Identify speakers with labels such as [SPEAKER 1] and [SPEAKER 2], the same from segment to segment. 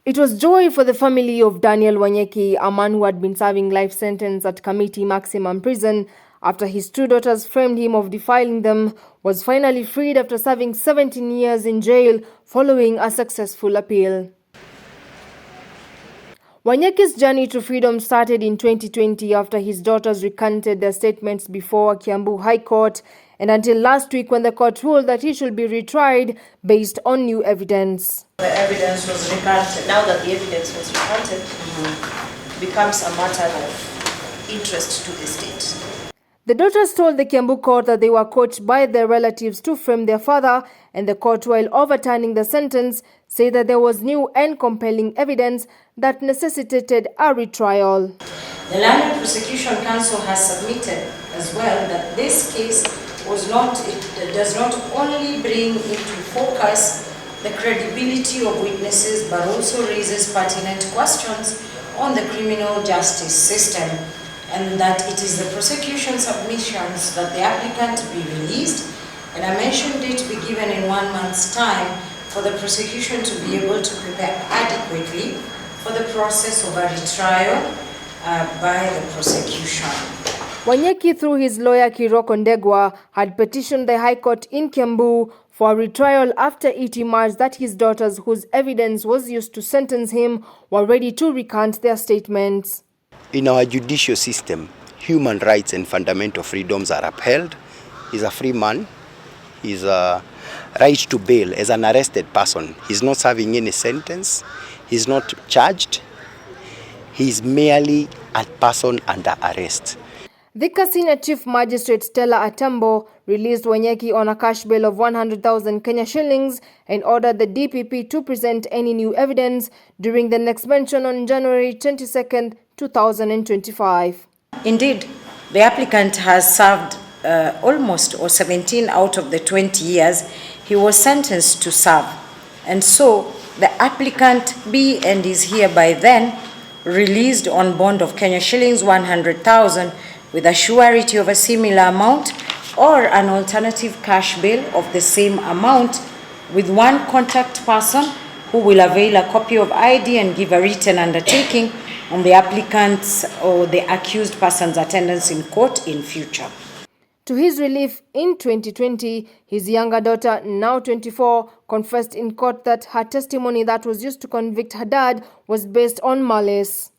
[SPEAKER 1] It was joy for the family of Daniel Wanyeki, a man who had been serving life sentence at Kamiti Maximum Prison after his two daughters framed him of defiling them, was finally freed after serving 17 years in jail following a successful appeal. Wanyeki's journey to freedom started in 2020 after his daughters recanted their statements before Kiambu High Court, and until last week when the court ruled that he should be retried based on new evidence.
[SPEAKER 2] The evidence was recanted. Now that the evidence was recanted, becomes a matter of interest to the state.
[SPEAKER 1] The daughters told the Kiambu court that they were coached by their relatives to frame their father, and the court, while overturning the sentence, said that there was new and compelling evidence that necessitated a retrial.
[SPEAKER 2] The Land Prosecution Council has submitted as well that this case does not only bring into focus the credibility of witnesses, but also raises pertinent questions on the criminal justice system, and that it is the prosecution submissions that the applicant be released, and a mention date be given in 1 month's time for the prosecution to be able to prepare adequately for the process of a retrial by the prosecution.
[SPEAKER 1] Wanyeki, through his lawyer Kiroko Ndegwa, had petitioned the High Court in Kiambu for a retrial after it emerged that his daughters, whose evidence was used to sentence him, were ready to recant their statements.
[SPEAKER 3] In our judicial system, human rights and fundamental freedoms are upheld. He's a free man. He's a right to bail as an arrested person. He's not serving any sentence. He's not charged. He's merely a person under arrest.
[SPEAKER 1] The Senior Chief Magistrate Stella Atambo released Wanyeki on a cash bail of 100,000 Kenya shillings and ordered the DPP to present any new evidence during the next mention on January 22nd, 2025.
[SPEAKER 2] Indeed, the applicant has served almost 17 out of the 20 years he was sentenced to serve. And so the applicant be and is hereby then released on bond of Kenya shillings 100,000 with a surety of a similar amount or an alternative cash bail of the same amount with one contact person who will avail a copy of ID and give a written undertaking on the applicant's or the accused person's attendance in court in future.
[SPEAKER 1] To his relief, in 2020, his younger daughter, now 24, confessed in court that her testimony that was used to convict her dad was based on malice.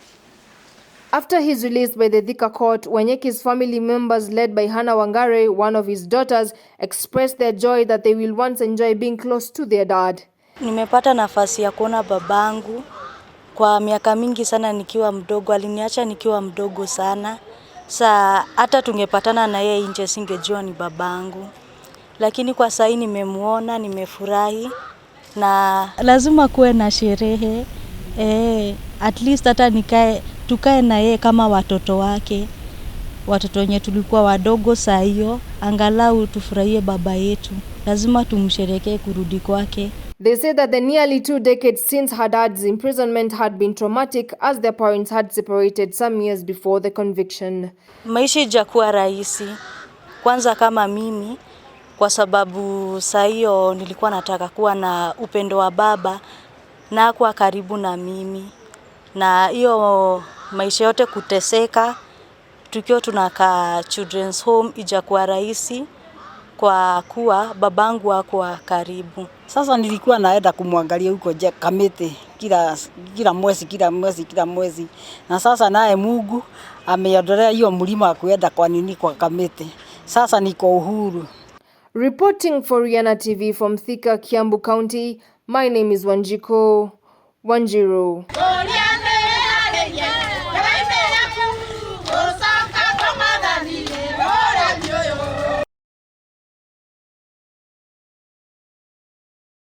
[SPEAKER 1] After his release by the Thika court, Wanyeki's family members, led by Hannah Wangare, one of his daughters, expressed their joy that they will once enjoy being close to their dad.
[SPEAKER 4] Nimepata nafasi ya kuona babangu kwa miaka mingi sana nikiwa mdogo. Aliniacha nikiwa mdogo sana. Hata tungepatana na yeye nje singejua ni babangu. Lakini kwa sasa nimemuona, nimefurahi na lazima kuwe na sherehe. At least hata tukae na yeye kama watoto wake. Watoto wenye tulikuwa wadogo saa hiyo, angalau tufurahie baba yetu. Lazima tumsherekee kurudi kwake.
[SPEAKER 1] They say that the nearly 2 decades since her dad's imprisonment had been traumatic, as their parents had separated some years before the conviction.
[SPEAKER 4] Maisha hajakuwa rahisi. Kwanza kama mimi, kwa sababu saa hiyo nilikuwa nataka kuwa na upendo wa baba na kuwa karibu na mimi. Na hiyo maisha yote kuteseka, tukiwa tunakaa children's home, hajakuwa rahisi kwa kuwa babangu hakuwa karibu.
[SPEAKER 5] Sasa nilikuwa naenda kumwangalia huko Kamiti kila mwezi. Na sasa naye Mungu ameondolea hiyo mlima kuenda kwa Kamiti. Sasa niko uhuru.
[SPEAKER 1] Reporting for Rihanna TV from Thika, Kiambu County, my name is Wanjiko Wanjiro.